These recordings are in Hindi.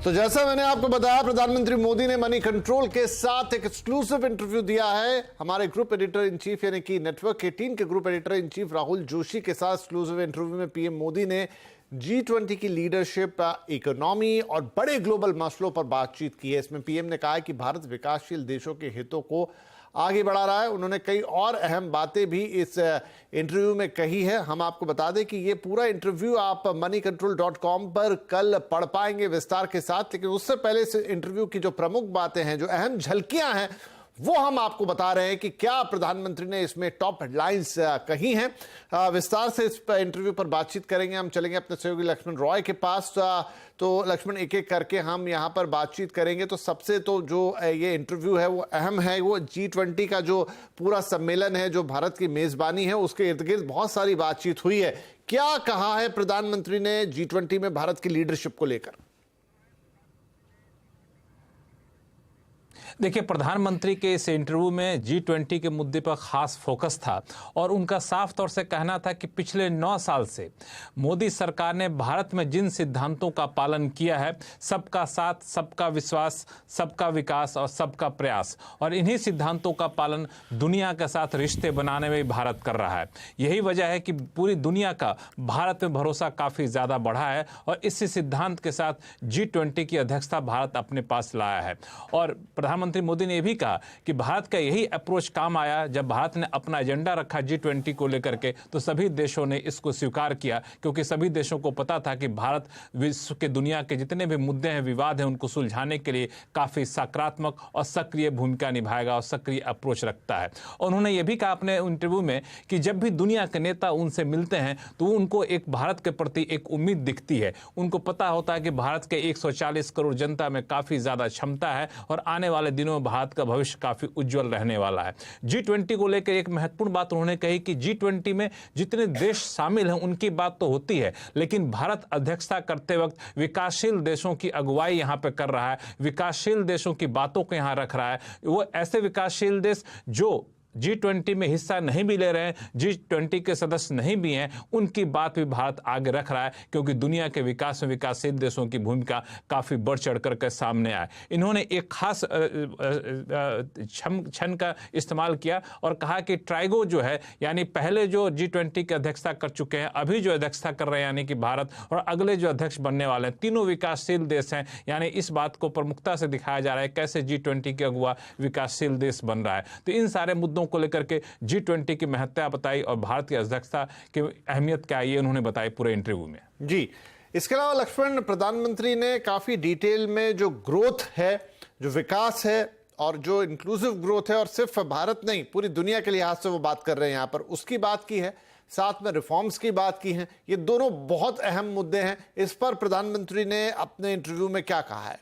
तो जैसा मैंने आपको बताया, प्रधानमंत्री मोदी ने मनी कंट्रोल के साथ एक एक्सक्लूसिव इंटरव्यू दिया है। हमारे ग्रुप एडिटर इन चीफ यानी कि नेटवर्क 18 के group editor in chief Rahul Joshi के साथ एक्सक्लूसिव इंटरव्यू में पीएम मोदी ने G20 की लीडरशिप, इकोनॉमी और बड़े ग्लोबल मसलों पर बातचीत की है। इसमें पीएम ने कहा है कि भारत विकासशील देशों के हितों को आगे बढ़ा रहा है। उन्होंने कई और अहम बातें भी इस इंटरव्यू में कही है। हम आपको बता दें कि ये पूरा इंटरव्यू आप moneycontrol.com पर कल पढ़ पाएंगे विस्तार के साथ, लेकिन उससे पहले इस इंटरव्यू की जो प्रमुख बातें हैं, जो अहम झलकियां हैं, वो हम आपको बता रहे हैं कि क्या प्रधानमंत्री ने इसमें टॉप हेडलाइंस कही हैं। विस्तार से इस इंटरव्यू पर बातचीत करेंगे। हम चलेंगे अपने सहयोगी लक्ष्मण रॉय के पास। तो लक्ष्मण, एक एक करके हम यहां पर बातचीत करेंगे। तो सबसे तो जो ये इंटरव्यू है वो अहम है, वो G20 का जो पूरा सम्मेलन है, जो भारत की मेजबानी है, उसके इर्द गिर्द बहुत सारी बातचीत हुई है। क्या कहा है प्रधानमंत्री ने G20 में भारत की लीडरशिप को लेकर? देखिए, प्रधानमंत्री के इस इंटरव्यू में G20 के मुद्दे पर खास फोकस था और उनका साफ तौर से कहना था कि पिछले 9 साल से मोदी सरकार ने भारत में जिन सिद्धांतों का पालन किया है, सबका साथ, सबका विश्वास, सबका विकास और सबका प्रयास, और इन्हीं सिद्धांतों का पालन दुनिया के साथ रिश्ते बनाने में भारत कर रहा है। यही वजह है कि पूरी दुनिया का भारत में भरोसा काफ़ी ज़्यादा बढ़ा है और इसी सिद्धांत के साथ G20 की अध्यक्षता भारत अपने पास लाया है। और प्रधानमंत्री मोदी ने यह भी कहा कि भारत का यही अप्रोच काम आया। जब भारत ने अपना एजेंडा रखा G20 को लेकर के, तो सभी देशों ने इसको स्वीकार किया, क्योंकि सभी देशों को पता था कि भारत विश्व के दुनिया के जितने भी मुद्दे हैं, विवाद हैं, उनको सुलझाने के लिए काफ़ी सकारात्मक और सक्रिय भूमिका निभाएगा और सक्रिय अप्रोच रखता है। और उन्होंने ये भी कहा अपने इंटरव्यू में कि जब भी दुनिया के नेता उनसे मिलते हैं तो उनको एक भारत के प्रति एक उम्मीद दिखती है। उनको पता होता है कि भारत के 140 करोड़ जनता में काफ़ी ज़्यादा क्षमता है और आने वाले दिनों में भारत का भविष्य काफी उज्जवल रहने वाला है। G20 को लेकर एक महत्वपूर्ण बात उन्होंने कही कि G20 में जितने देश शामिल हैं उनकी बात तो होती है, लेकिन भारत अध्यक्षता करते वक्त विकासशील देशों की अगुवाई यहां पे कर रहा है, विकासशील देशों की बातों को यहां रख रहा है। वो ऐसे विकासशील देश जो G20 में हिस्सा नहीं भी ले रहे हैं, G20 के सदस्य नहीं भी हैं, उनकी बात भी भारत आगे रख रहा है, क्योंकि दुनिया के विकास में विकासशील देशों की भूमिका काफ़ी बढ़ चढ़ करके सामने आए। इन्होंने एक खास क्षण का इस्तेमाल किया और कहा कि ट्राइगो जो है, यानी पहले जो G20 की अध्यक्षता कर चुके हैं, अभी जो अध्यक्षता कर रहे हैं यानी कि भारत, और अगले जो अध्यक्ष बनने वाले हैं, तीनों विकासशील देश हैं। यानी इस बात को प्रमुखता से दिखाया जा रहा है कैसे G20 के अगुवा विकासशील देश बन रहा है। तो इन सारे मुद्दों को लेकर के G20 की महत्ता बताई और भारत की अध्यक्षता की अहमियत क्या है, ये उन्होंने बताई पूरे इंटरव्यू में। जी, इसके अलावा लक्ष्मण, प्रधानमंत्री ने काफी डिटेल में जो ग्रोथ है, जो विकास है और जो इंक्लूसिव ग्रोथ है, और सिर्फ भारत नहीं पूरी दुनिया के लिहाज से वो बात कर रहे हैं यहाँ पर, उसकी बात की है। साथ में रिफॉर्म्स की बात की है। ये दोनों बहुत अहम मुद्दे हैं। इस पर प्रधानमंत्री ने अपने इंटरव्यू में क्या कहा है?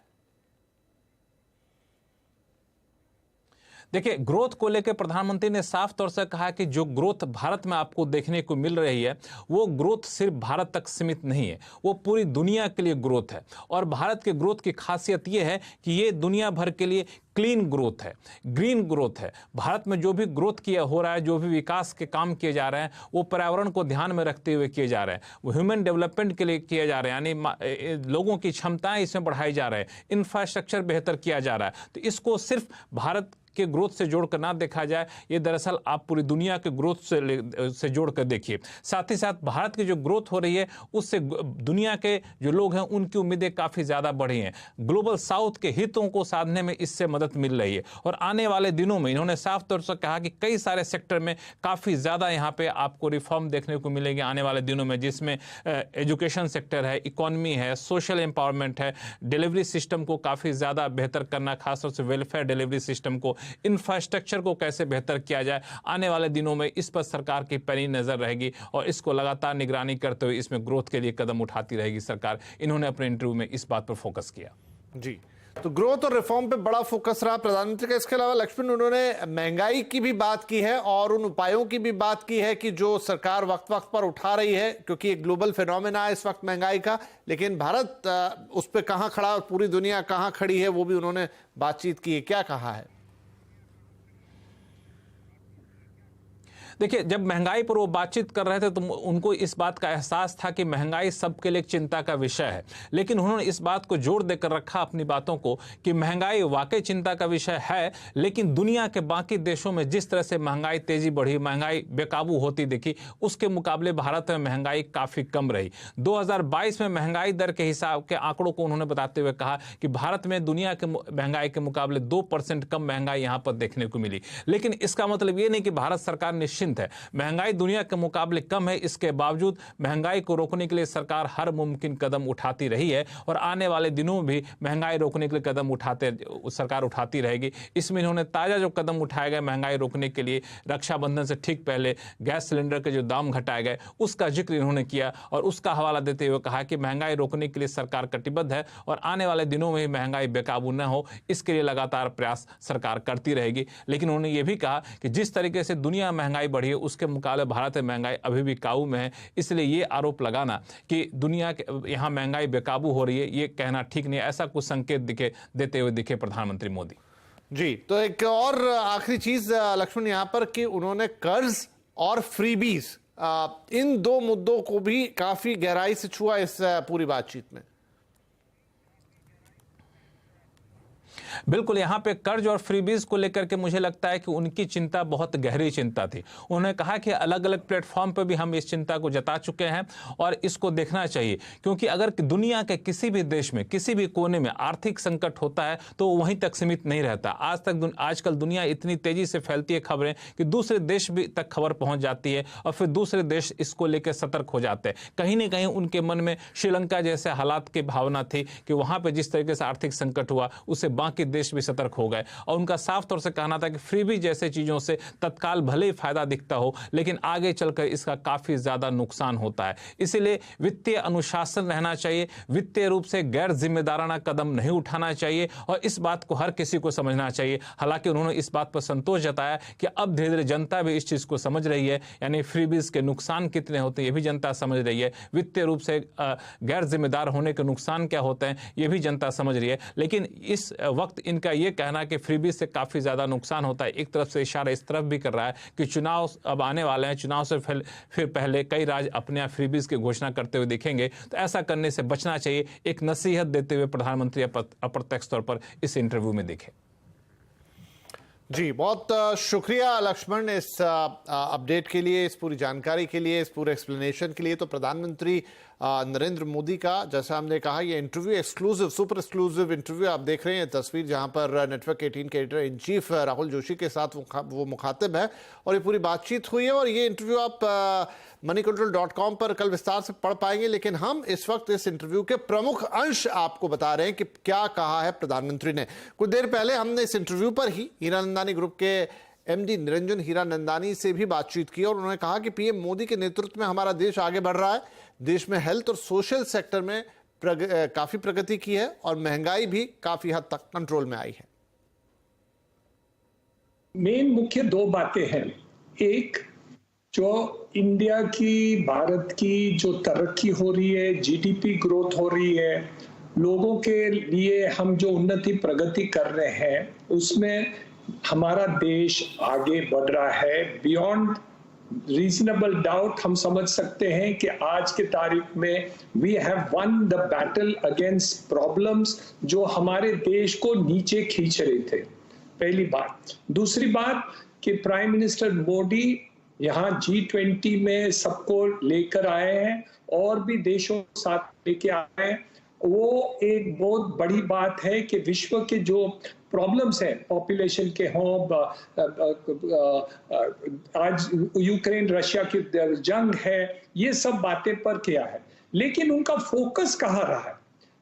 देखिए, ग्रोथ को लेकर प्रधानमंत्री ने साफ तौर से कहा कि जो ग्रोथ भारत में आपको देखने को मिल रही है, वो ग्रोथ सिर्फ भारत तक सीमित नहीं है, वो पूरी दुनिया के लिए ग्रोथ है। और भारत के ग्रोथ की खासियत ये है कि ये दुनिया भर के लिए क्लीन ग्रोथ है, ग्रीन ग्रोथ है। भारत में जो भी ग्रोथ किया हो रहा है, जो भी विकास के काम किए जा रहे हैं, वो पर्यावरण को ध्यान में रखते हुए किए जा रहे हैं, वो ह्यूमन डेवलपमेंट के लिए किए जा रहे हैं, यानी लोगों की क्षमताएं इसमें बढ़ाई जा रहे हैं, इंफ्रास्ट्रक्चर बेहतर किया जा रहा है। तो इसको सिर्फ भारत के ग्रोथ से जोड़कर ना देखा जाए, ये दरअसल आप पूरी दुनिया के ग्रोथ से जोड़कर देखिए। साथ ही साथ भारत की जो ग्रोथ हो रही है, उससे दुनिया के जो लोग हैं उनकी उम्मीदें काफ़ी ज़्यादा बढ़ी हैं। ग्लोबल साउथ के हितों को साधने में इससे मदद मिल रही है। और आने वाले दिनों में इन्होंने साफ तौर से कहा कि कई सारे सेक्टर में काफ़ी ज़्यादा यहाँ पे आपको रिफॉर्म देखने को मिलेंगे आने वाले दिनों में, जिसमें एजुकेशन सेक्टर है, इकोनॉमी है, सोशल एम्पावरमेंट है, डिलीवरी सिस्टम को काफ़ी ज़्यादा बेहतर करना, खासतौर से वेलफेयर डिलीवरी सिस्टम को, इंफ्रास्ट्रक्चर को कैसे बेहतर किया जाए। आने वाले दिनों में इस पर सरकार की पैनी नजर रहेगी और इसको लगातार निगरानी करते हुए इसमें ग्रोथ के लिए कदम उठाती रहेगी सरकार। इन्होंने अपने इंटरव्यू में इस बात पर फोकस किया। जी, तो ग्रोथ और रिफॉर्म पे बड़ा फोकस रहा प्रधानमंत्री का। इसके अलावा लक्ष्मण, उन्होंने महंगाई की भी बात की है और उन उपायों की भी बात की है कि जो सरकार वक्त वक्त पर उठा रही है, क्योंकि एक ग्लोबल फिनोमेना है इस वक्त महंगाई का, लेकिन भारत उस पर कहां खड़ा और पूरी दुनिया कहां खड़ी है, वो भी उन्होंने बातचीत की है। क्या कहा है? देखिए, जब महंगाई पर वो बातचीत कर रहे थे तो उनको इस बात का एहसास था कि महंगाई सबके लिए चिंता का विषय है, लेकिन उन्होंने इस बात को जोर देकर रखा अपनी बातों को कि महंगाई वाकई चिंता का विषय है, लेकिन दुनिया के बाकी देशों में जिस तरह से महंगाई तेजी बढ़ी, महंगाई बेकाबू होती दिखी, उसके मुकाबले भारत में महंगाई काफी कम रही। 2022 में महंगाई दर के हिसाब के आंकड़ों को उन्होंने बताते हुए कहा कि भारत में दुनिया के महंगाई के मुकाबले 2% कम महंगाई यहां पर देखने को मिली। लेकिन इसका मतलब ये नहीं कि भारत सरकार निश्चिंत है। महंगाई दुनिया के मुकाबले कम है, इसके बावजूद महंगाई को रोकने के लिए सरकार हर मुमकिन कदम उठाती रही है और आने वाले दिनों में भी महंगाई रोकने के लिए कदम सरकार उठाती रहेगी। इसमें इन्होंने ताजा जो कदम उठाए गए महंगाई रोकने के लिए, रक्षाबंधन से ठीक पहले गैस सिलेंडर के जो दाम घटाए गए उसका जिक्र इन्होंने किया और उसका हवाला देते हुए कहा कि महंगाई रोकने के लिए सरकार कटिबद्ध है और आने वाले दिनों में महंगाई बेकाबू न हो इसके लिए लगातार प्रयास सरकार करती रहेगी। लेकिन उन्होंने ये भी कहा कि जिस तरीके से दुनिया महंगाई बढ़ी है उसके मुकाबले भारत में महंगाई अभी भी काबू में है, इसलिए ये आरोप लगाना कि दुनिया के यहाँ महंगाई बेकाबू हो रही है ये कहना ठीक नहीं। ऐसा कुछ संकेत देते हुए दिखे प्रधानमंत्री मोदी। जी, तो एक और आखिरी चीज लक्ष्मण यहां पर कि उन्होंने कर्ज और फ्रीबीज इन दो मुद्दों को भी काफी गहराई से छुआ इस पूरी बातचीत में। बिल्कुल, यहाँ पे कर्ज और फ्रीबीज को लेकर के मुझे लगता है कि उनकी चिंता बहुत गहरी चिंता थी। उन्होंने कहा कि अलग अलग प्लेटफॉर्म पर भी हम इस चिंता को जता चुके हैं और इसको देखना चाहिए, क्योंकि अगर दुनिया के किसी भी देश में किसी भी कोने में आर्थिक संकट होता है तो वहीं तक सीमित नहीं रहता। आजकल दुनिया इतनी तेजी से फैलती है खबरें कि दूसरे देश भी तक खबर पहुंच जाती है और फिर दूसरे देश इसको लेकर सतर्क हो जाते हैं। कहीं ना कहीं उनके मन में श्रीलंका जैसे हालात की भावना थी कि वहां पर जिस तरीके से आर्थिक संकट हुआ उससे बाकी देश भी सतर्क हो गए और उनका साफ तौर से कहना था कि फ्रीबी जैसे चीजों से तत्काल भले ही फायदा दिखता हो लेकिन आगे चलकर इसका काफी ज्यादा नुकसान होता है। इसीलिए वित्तीय अनुशासन रहना चाहिए, वित्तीय रूप से गैर जिम्मेदाराना कदम नहीं उठाना चाहिए और इस बात को हर किसी को समझना चाहिए। हालांकि उन्होंने इस बात पर संतोष जताया कि अब धीरे धीरे जनता भी इस चीज को समझ रही है, यानी फ्रीबीज के नुकसान कितने होते हैं ये भी जनता समझ रही है, वित्तीय रूप से गैर जिम्मेदार होने के नुकसान क्या होते हैं ये भी जनता समझ रही है। लेकिन इस वक्त इनका यह कहना कि फ्रीबीज से काफी ज्यादा नुकसान होता है, एक तरफ से इशारा इस तरफ भी कर रहा है कि चुनाव अब आने वाले हैं, चुनाव से फिर पहले कई राज्य अपने यहाँ फ्रीबीज की घोषणा करते हुए दिखेंगे, तो ऐसा करने से बचना चाहिए। एक नसीहत देते हुए प्रधानमंत्री अप्रत्यक्ष तौर पर इस इंटरव्यू में दिखे। जी, बहुत शुक्रिया लक्ष्मण इस अपडेट के लिए, इस पूरी जानकारी के लिए, इस पूरे एक्सप्लेनेशन के लिए। तो प्रधानमंत्री नरेंद्र मोदी का, जैसा हमने कहा, ये interview exclusive, super exclusive interview आप देख रहे हैं तस्वीर, जहां पर नेटवर्क 18 के editor in chief Rahul Joshi के साथ वो मुखातिब है और ये पूरी बातचीत हुई है। और ये इंटरव्यू आप moneycontrol.com पर कल विस्तार से पढ़ पाएंगे, लेकिन हम इस वक्त इस इंटरव्यू के प्रमुख अंश आपको बता रहे हैं कि क्या कहा है प्रधानमंत्री ने। कुछ देर पहले हमने इस इंटरव्यू पर ही हीरानंदानी ग्रुप के एमडी निरंजन हीरानंदानी से भी बातचीत की और उन्होंने कहा कि पीएम मोदी के नेतृत्व में हमारा देश आगे बढ़ रहा है, देश में हेल्थ और सोशल सेक्टर में काफी प्रगति की है और महंगाई भी काफी हद तक कंट्रोल में आई है। मेन मुख्य दो बातें हैं। एक, जो इंडिया की, भारत की जो तरक्की हो रही है, जीडीपी ग्रोथ हो रही है, लोगों के लिए हम जो उन्नति प्रगति कर रहे हैं उसमें हमारा देश आगे बढ़ रहा है। बियॉन्ड रीजनेबल डाउट हम समझ सकते हैं कि आज के तारीख में we have won the battle against problems जो हमारे देश को नीचे खींच रहे थे, पहली बात। दूसरी बात कि प्राइम मिनिस्टर मोदी यहाँ G20 में सबको लेकर आए हैं और भी देशों के साथ लेके आए हैं। वो एक बहुत बड़ी बात है कि विश्व के जो प्रॉब्लम्स हैं, पॉपुलेशन के हों, आज यूक्रेन रशिया की जंग है, ये सब बातें पर किया है। लेकिन उनका फोकस कहाँ रहा है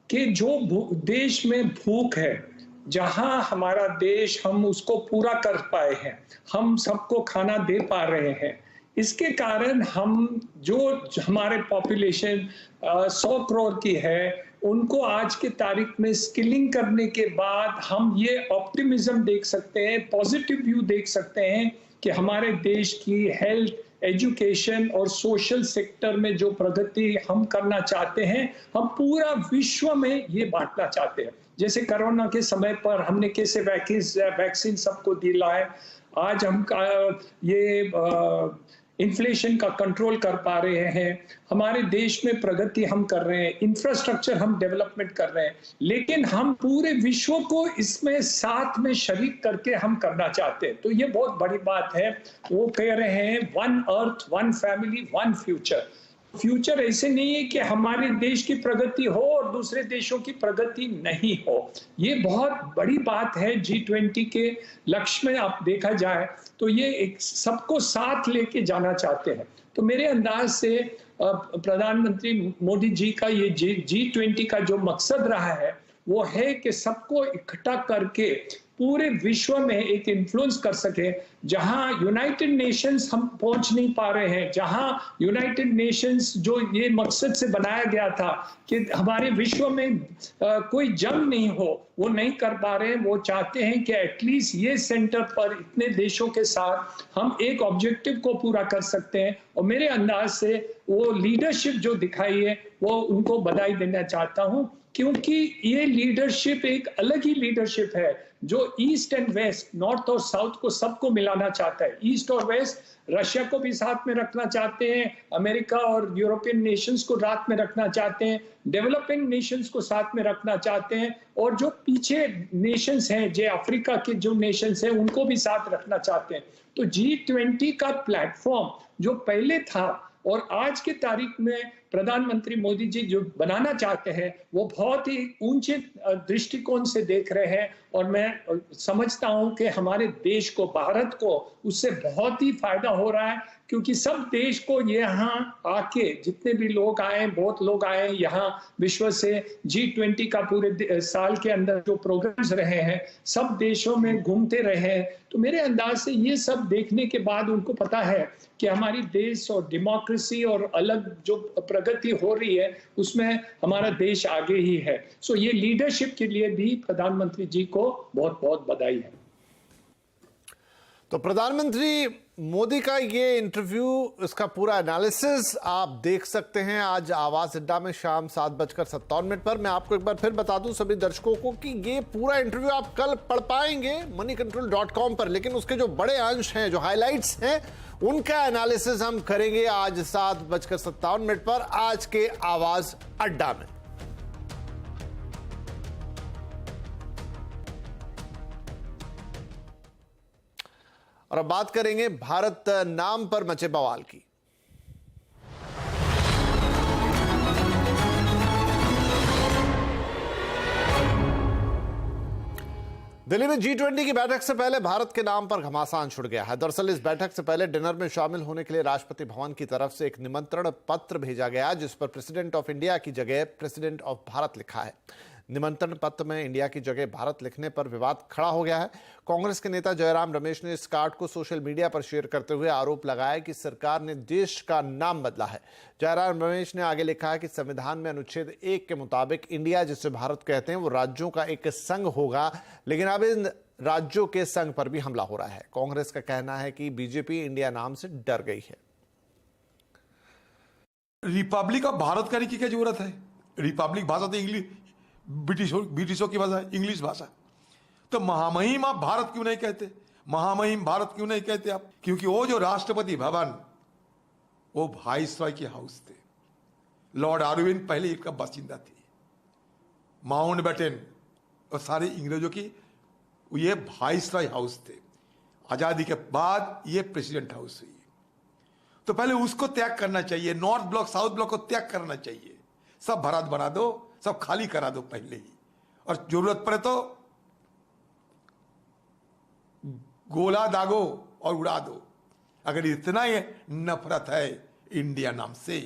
कि जो देश में भूख है, जहां हमारा देश हम उसको पूरा कर पाए हैं, हम सबको खाना दे पा रहे हैं, इसके कारण हम जो हमारे पॉपुलेशन 100 करोड़ की है उनको आज के तारीख में स्किलिंग करने के बाद हम ये ऑप्टिमिज्म देख सकते हैं, पॉजिटिव व्यू देख सकते हैं कि हमारे देश की हेल्थ, एजुकेशन और सोशल सेक्टर में जो प्रगति हम करना चाहते हैं, हम पूरा विश्व में ये बांटना चाहते हैं। जैसे कोरोना के समय पर हमने कैसे वैक्सीन सबको दिलाए, आज हम ये इन्फ्लेशन का कंट्रोल कर पा रहे हैं, हमारे देश में प्रगति हम कर रहे हैं, इंफ्रास्ट्रक्चर हम डेवलपमेंट कर रहे हैं, लेकिन हम पूरे विश्व को इसमें साथ में शरीक करके हम करना चाहते हैं। तो ये बहुत बड़ी बात है। वो कह रहे हैं one earth, one family, one future. Future ऐसे नहीं है कि हमारे देश की प्रगति हो और दूसरे देशों की प्रगति नहीं हो। ये बहुत बड़ी बात है। G20 के लक्ष्य में आप देखा जाए तो ये एक सबको साथ लेके जाना चाहते हैं। तो मेरे अंदाज से प्रधानमंत्री मोदी जी का ये G20 का जो मकसद रहा है वो है कि सबको इकट्ठा करके पूरे विश्व में एक इन्फ्लुएंस कर सके। जहां यूनाइटेड नेशंस हम पहुंच नहीं पा रहे हैं, जहां यूनाइटेड नेशंस जो ये मकसद से बनाया गया था कि हमारे विश्व में कोई जंग नहीं हो, वो नहीं कर पा रहे हैं। वो चाहते हैं कि एटलीस्ट ये सेंटर पर इतने देशों के साथ हम एक ऑब्जेक्टिव को पूरा कर सकते हैं। और मेरे अंदाज से वो लीडरशिप जो दिखाई है वो उनको बधाई देना चाहता हूं, क्योंकि ये लीडरशिप एक अलग ही लीडरशिप है जो ईस्ट एंड वेस्ट, नॉर्थ और साउथ को सबको मिलाना चाहता है। ईस्ट और वेस्ट, रशिया को भी साथ में रखना चाहते हैं, अमेरिका और यूरोपियन नेशंस को साथ में रखना चाहते हैं, डेवलपिंग नेशंस को साथ में रखना चाहते हैं, और जो पीछे नेशंस हैं, जो अफ्रीका के जो नेशंस हैं, उनको भी साथ रखना चाहते हैं। तो G20 का प्लेटफॉर्म जो पहले था और आज की तारीख में प्रधानमंत्री मोदी जी जो बनाना चाहते हैं वो बहुत ही ऊंचे दृष्टिकोण से देख रहे हैं। और मैं समझता हूं कि हमारे देश को, भारत को उससे बहुत ही फायदा हो रहा है, क्योंकि सब देश को यहाँ आके जितने भी लोग आए, बहुत लोग आए यहाँ विश्व से, G20 का पूरे साल के अंदर जो प्रोग्राम्स रहे हैं सब देशों में घूमते रहे हैं। तो मेरे अंदाज से ये सब देखने के बाद उनको पता है कि हमारी देश और डेमोक्रेसी और अलग जो प्रगति हो रही है उसमें हमारा देश आगे ही है। सो ये लीडरशिप के लिए भी प्रधानमंत्री जी को बहुत बहुत बधाई है। तो प्रधानमंत्री मोदी का ये इंटरव्यू, इसका पूरा एनालिसिस आप देख सकते हैं आज आवाज अड्डा में शाम 7:57 पर। मैं आपको एक बार फिर बता दूं सभी दर्शकों को कि ये पूरा इंटरव्यू आप कल पढ़ पाएंगे moneycontrol.com पर, लेकिन उसके जो बड़े अंश हैं, जो हाइलाइट्स हैं, उनका एनालिसिस हम करेंगे आज 7:57 पर आज के आवाज अड्डा में। और अब बात करेंगे भारत नाम पर मचे बवाल की। दिल्ली में G20 की बैठक से पहले भारत के नाम पर घमासान छिड़ गया है। दरअसल इस बैठक से पहले डिनर में शामिल होने के लिए राष्ट्रपति भवन की तरफ से एक निमंत्रण पत्र भेजा गया जिस पर प्रेसिडेंट ऑफ इंडिया की जगह प्रेसिडेंट ऑफ भारत लिखा है। निमंत्रण पत्र में इंडिया की जगह भारत लिखने पर विवाद खड़ा हो गया है। कांग्रेस के नेता जयराम रमेश ने इस कार्ड को सोशल मीडिया पर शेयर करते हुए आरोप लगाया कि सरकार ने देश का नाम बदला है। जयराम रमेश ने आगे लिखा है कि संविधान में अनुच्छेद 1 के मुताबिक इंडिया, जिसे भारत कहते हैं, वो राज्यों का एक संघ होगा, लेकिन अब इन राज्यों के संघ पर भी हमला हो रहा है। कांग्रेस का कहना है कि बीजेपी इंडिया नाम से डर गई है। रिपब्लिक ऑफ भारत करने की क्या जरूरत है? रिपब्लिक भाषा तो इंग्लिश, ब्रिटिशों की भाषा, इंग्लिश भाषा। तो महामहिम आप भारत क्यों नहीं कहते? महामहिम भारत क्यों नहीं कहते आप? क्योंकि वो जो राष्ट्रपति भवन, वो वाइसरॉय के हाउस थे। लॉर्ड आरविन पहले इसका बासिंदा थे। माउंटबेटन और सारे अंग्रेजों की ये वाइसरॉय हाउस थे। आजादी के बाद ये प्रेसिडेंट हाउस हुई। तो पहले उसको त्याग करना चाहिए। नॉर्थ ब्लॉक, साउथ ब्लॉक को त्याग करना चाहिए। सब भारत बना दो, सब खाली करा दो पहले ही, और जरूरत पड़े तो गोला दागो और उड़ा दो। अगर इतना ही नफरत है इंडिया नाम से।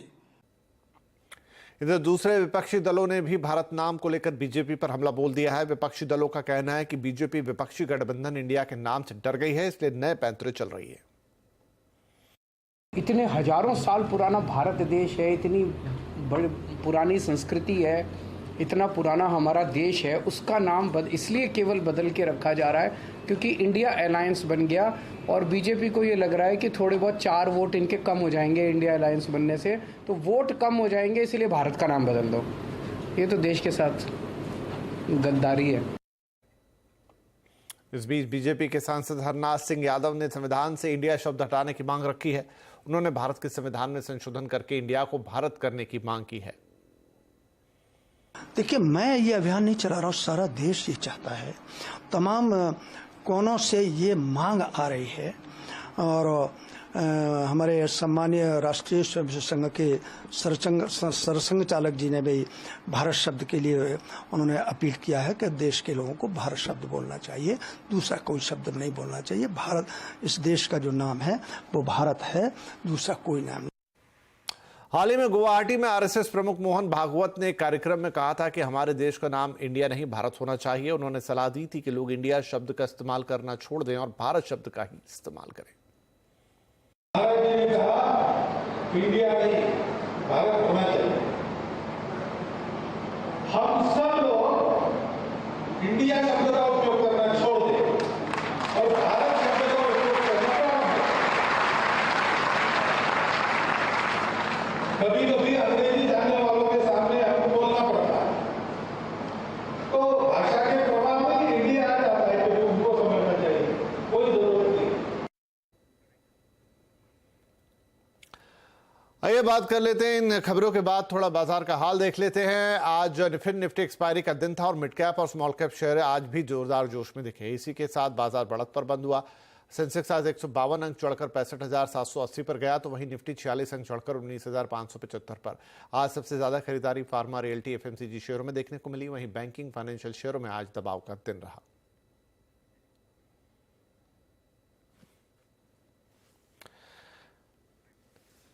इधर दूसरे विपक्षी दलों ने भी भारत नाम को लेकर बीजेपी पर हमला बोल दिया है। विपक्षी दलों का कहना है कि बीजेपी विपक्षी गठबंधन इंडिया के नाम से डर गई है, इसलिए नए पैंतरे चल रही है। इतने हजारों साल पुराना भारत देश है, इतनी बड़ी पुरानी संस्कृति है, इतना पुराना हमारा देश है, उसका नाम इसलिए केवल बदल के रखा जा रहा है क्योंकि इंडिया अलायंस बन गया और बीजेपी को ये लग रहा है कि थोड़े बहुत 4 वोट इनके कम हो जाएंगे इंडिया अलायंस बनने से, तो वोट कम हो जाएंगे, इसलिए भारत का नाम बदल दो। ये तो देश के साथ गद्दारी है। इस बीच बीजेपी के सांसद हरनाथ सिंह यादव ने संविधान से इंडिया शब्द हटाने की मांग रखी है। उन्होंने भारत के संविधान में संशोधन करके इंडिया को भारत करने की मांग की है। देखिए, मैं ये अभियान नहीं चला रहा हूँ, सारा देश ये चाहता है, तमाम कोनों से ये मांग आ रही है। और हमारे सम्मानीय राष्ट्रीय स्वयंसेवक संघ के सरसंघ चालक जी ने भी भारत शब्द के लिए उन्होंने अपील किया है कि देश के लोगों को भारत शब्द बोलना चाहिए, दूसरा कोई शब्द नहीं बोलना चाहिए। भारत, इस देश का जो नाम है वो भारत है, दूसरा कोई नाम नहीं। हाल ही में गुवाहाटी में आरएसएस प्रमुख मोहन भागवत ने एक कार्यक्रम में कहा था कि हमारे देश का नाम इंडिया नहीं भारत होना चाहिए। उन्होंने सलाह दी थी कि लोग इंडिया शब्द का इस्तेमाल करना छोड़ दें और भारत शब्द का ही इस्तेमाल करें। महाराज जी ने कहा इंडिया नहीं भारत होना चाहिए। हम सब लोग इंडिया शब्द का उपयोग करना छोड़ दें और भारत शब्द का उपयोग करना प्रारंभ करें। कभी कभी अंग्रेजी जानने वालों के सामने हमको बोलना पड़ता है, तो भाषा के प्रभाव में इंडिया आ जाता है, तो उनको समझना चाहिए, कोई जरूरत नहीं। आइए बात कर लेते हैं इन खबरों के बाद थोड़ा बाजार का हाल देख लेते हैं। आज निफ्टी एक्सपायरी का दिन था और मिड कैप और स्मॉल कैप शेयर आज भी जोरदार जोश में दिखे। इसी के साथ बाजार बढ़त पर बंद हुआ। सेंसेक्स आज 152 अंक चढ़कर 65,780 पर गया, तो वहीं निफ्टी 46 अंक चढ़कर 19,575 पर। आज सबसे ज्यादा खरीदारी फार्मा, रियल्टी, एफएमसीजी शेयरों में देखने को मिली। वहीं बैंकिंग, फाइनेंशियल शेयरों में आज दबाव का दिन रहा।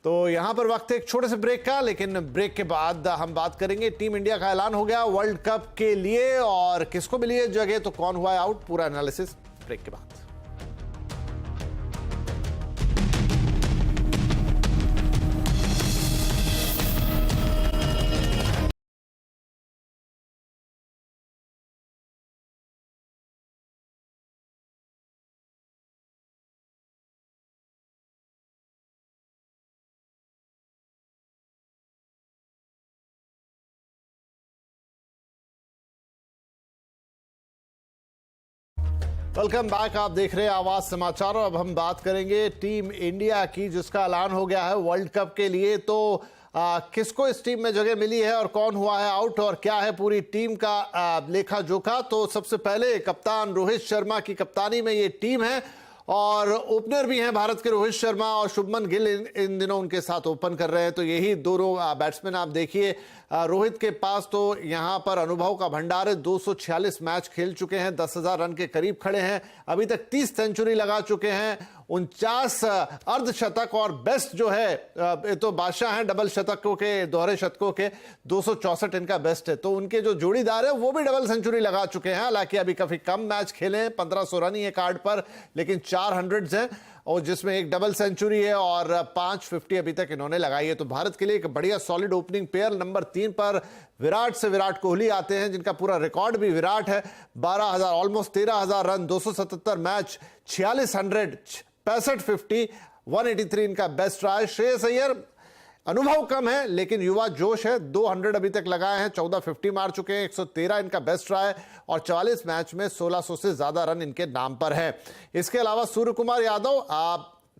तो यहां पर वक्त है एक छोटे से ब्रेक का, लेकिन ब्रेक के बाद हम बात करेंगे। टीम इंडिया का ऐलान हो गया वर्ल्ड कप के लिए और किसको मिली है जगह, तो कौन हुआ है आउट, पूरा एनालिसिस ब्रेक के बाद। वेलकम बैक, आप देख रहे हैं आवाज समाचार और अब हम बात करेंगे टीम इंडिया की, जिसका ऐलान हो गया है वर्ल्ड कप के लिए। तो किसको इस टीम में जगह मिली है और कौन हुआ है आउट और क्या है पूरी टीम का लेखा जोखा। तो सबसे पहले कप्तान रोहित शर्मा की कप्तानी में ये टीम है और ओपनर भी हैं भारत के रोहित शर्मा और शुभमन गिल इन दिनों उनके साथ ओपन कर रहे हैं। तो यही दोनों बैट्समैन आप देखिए, रोहित के पास तो यहां पर अनुभव का भंडार है, 246 मैच खेल चुके हैं, 10,000 रन के करीब खड़े हैं, अभी तक 30 सेंचुरी लगा चुके हैं, 49 अर्धशतक और बेस्ट जो है ये तो बादशाह हैं डबल शतकों के, दोहरे शतकों के, 264 इनका बेस्ट है। तो उनके जो जोड़ीदार है वो भी डबल सेंचुरी लगा चुके हैं। हालांकि अभी काफी कम मैच खेले हैं, 1500 रन ही है कार्ड पर, लेकिन 4 हंड्रेड्स हैं और जिसमें एक डबल सेंचुरी है और 550 अभी तक इन्होंने लगाई है। तो भारत के लिए एक बढ़िया सॉलिड ओपनिंग पेयर। नंबर 3 पर विराट से विराट कोहली आते हैं, जिनका पूरा रिकॉर्ड भी विराट है, 12,000 ऑलमोस्ट 13,000 रन, 277 मैच, 4600, 65 50, 183 इनका बेस्ट रहा है। श्रेयस अय्यर अनुभव कम है लेकिन युवा जोश है, 200 अभी तक लगाए हैं, 1450 मार चुके हैं, 113 इनका बेस्ट रहा है और 44 मैच में 1600 से ज्यादा रन इनके नाम पर है। इसके अलावा सूर्य कुमार यादव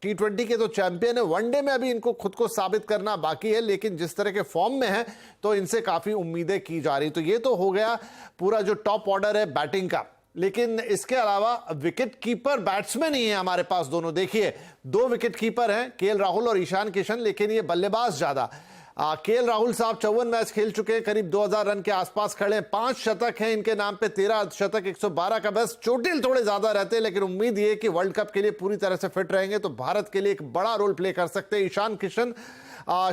T20 के तो चैंपियन है, वनडे में अभी इनको खुद को साबित करना बाकी है, लेकिन जिस तरह के फॉर्म में है तो इनसे काफी उम्मीदें की जा रही। तो ये तो हो गया पूरा जो टॉप ऑर्डर है बैटिंग का, लेकिन इसके अलावा विकेट कीपर बैट्समैन ही है हमारे पास दोनों। देखिए 2 विकेट कीपर हैं, केएल राहुल और ईशान किशन, लेकिन ये बल्लेबाज ज्यादा। केएल राहुल साहब 54 मैच खेल चुके हैं, करीब 2000 रन के आसपास खड़े हैं, 5 शतक हैं इनके नाम पे, 13 शतक, 112 का बेस्ट। चोटिल थोड़े ज्यादा रहते हैं लेकिन उम्मीद ये कि वर्ल्ड कप के लिए पूरी तरह से फिट रहेंगे तो भारत के लिए एक बड़ा रोल प्ले कर सकते हैं। ईशान किशन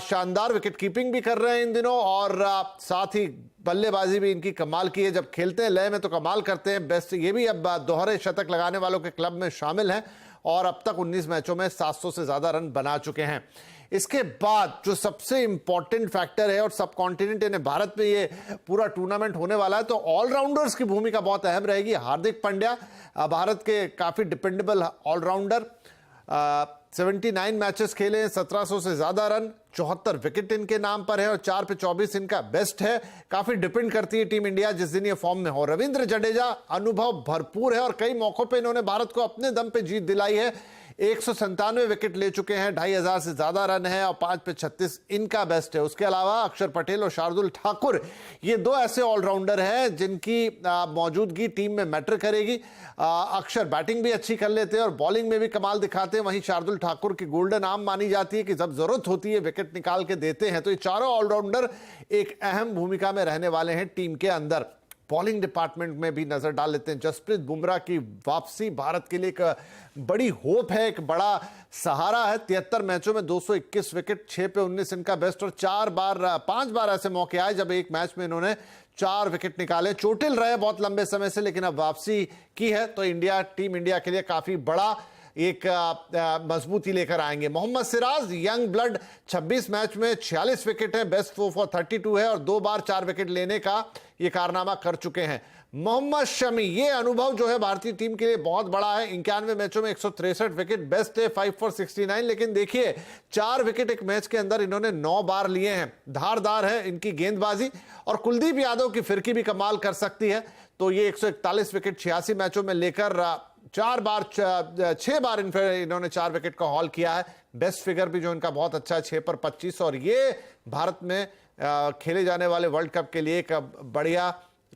शानदार विकेट कीपिंग भी कर रहे हैं इन दिनों और साथ ही बल्लेबाजी भी इनकी कमाल की है, जब खेलते हैं लय में तो कमाल करते हैं, बेस्ट। ये भी अब दोहरे शतक लगाने वालों के क्लब में शामिल हैं और अब तक 19 मैचों में 700 से ज्यादा रन बना चुके हैं। इसके बाद जो सबसे इंपॉर्टेंट फैक्टर है और सब कॉन्टिनेंट यानी भारत में ये पूरा टूर्नामेंट होने वाला है, तो ऑलराउंडर्स की भूमिका बहुत अहम रहेगी। हार्दिक पांड्या भारत के काफी डिपेंडेबल ऑलराउंडर, 79 मैचेस खेले, 1700 से ज्यादा रन, 74 विकेट इनके नाम पर है और 4 पे 24 इनका बेस्ट है। काफी डिपेंड करती है टीम इंडिया जिस दिन ये फॉर्म में हो। रविंद्र जडेजा अनुभव भरपूर है और कई मौकों पे इन्होंने भारत को अपने दम पे जीत दिलाई है। 197 विकेट ले चुके हैं, 2500 से ज्यादा रन है और 5 पे 36 इनका बेस्ट है। उसके अलावा अक्षर पटेल और शार्दुल ठाकुर ये दो ऐसे ऑलराउंडर हैं जिनकी मौजूदगी टीम में मैटर करेगी। अक्षर बैटिंग भी अच्छी कर लेते हैं और बॉलिंग में भी कमाल दिखाते हैं। वहीं शार्दुल ठाकुर की गोल्डन आर्म मानी जाती है कि जब जरूरत होती है विकेट निकाल के देते हैं। तो ये चारों ऑलराउंडर एक अहम भूमिका में रहने वाले हैं टीम के अंदर। बॉलिंग डिपार्टमेंट में भी नजर डाल लेते हैं। जसप्रीत बुमराह की वापसी भारत के लिए एक बड़ी होप है, एक बड़ा सहारा है। 73 मैचों में 221 विकेट, 6 पे 19 इनका बेस्ट और 5 बार ऐसे मौके आए जब एक मैच में इन्होंने 4 विकेट निकाले। चोटिल रहे बहुत लंबे समय से, लेकिन अब वापसी की है तो टीम इंडिया के लिए काफी बड़ा एक मजबूती लेकर आएंगे। Mohammed Siraj young blood, 26 match में 46 विकेट है, बेस्ट 4 है और 2 बार 4 विकेट लेने का ये कारनामा कर चुके हैं। मोहम्मद शमी, ये अनुभव जो है भारतीय टीम के लिए बहुत बड़ा है। 91 मैचों में 163 विकेट, बेस्ट है 5 for 69। लेकिन देखिए 4 विकेट एक मैच के अंदर इन्होंने 9 बार लिए हैं। धारदार है इनकी गेंदबाजी और कुलदीप यादव की फिरकी भी कमाल कर सकती है। तो ये 141 विकेट 86 मैचों में लेकर 6 बार इन्होंने 4 विकेट का हॉल किया है। बेस्ट फिगर भी जो इनका बहुत अच्छा है, 6 पर 25 और ये भारत में खेले जाने वाले वर्ल्ड कप के लिए एक बढ़िया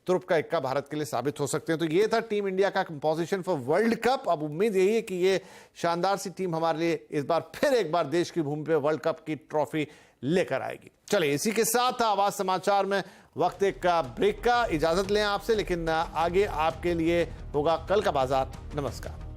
तुर्प का इक्का भारत के लिए साबित हो सकते हैं। तो ये था टीम इंडिया का कंपोजिशन फॉर वर्ल्ड कप। अब उम्मीद यही है कि ये शानदार सी टीम हमारे लिए इस बार फिर एक बार देश की भूमि पे वर्ल्ड कप की ट्रॉफी लेकर आएगी। चलिए इसी के साथ आवाज समाचार में वक्त एक ब्रेक का, इजाजत लें आपसे, लेकिन आगे आपके लिए होगा कल का बाजार। नमस्कार।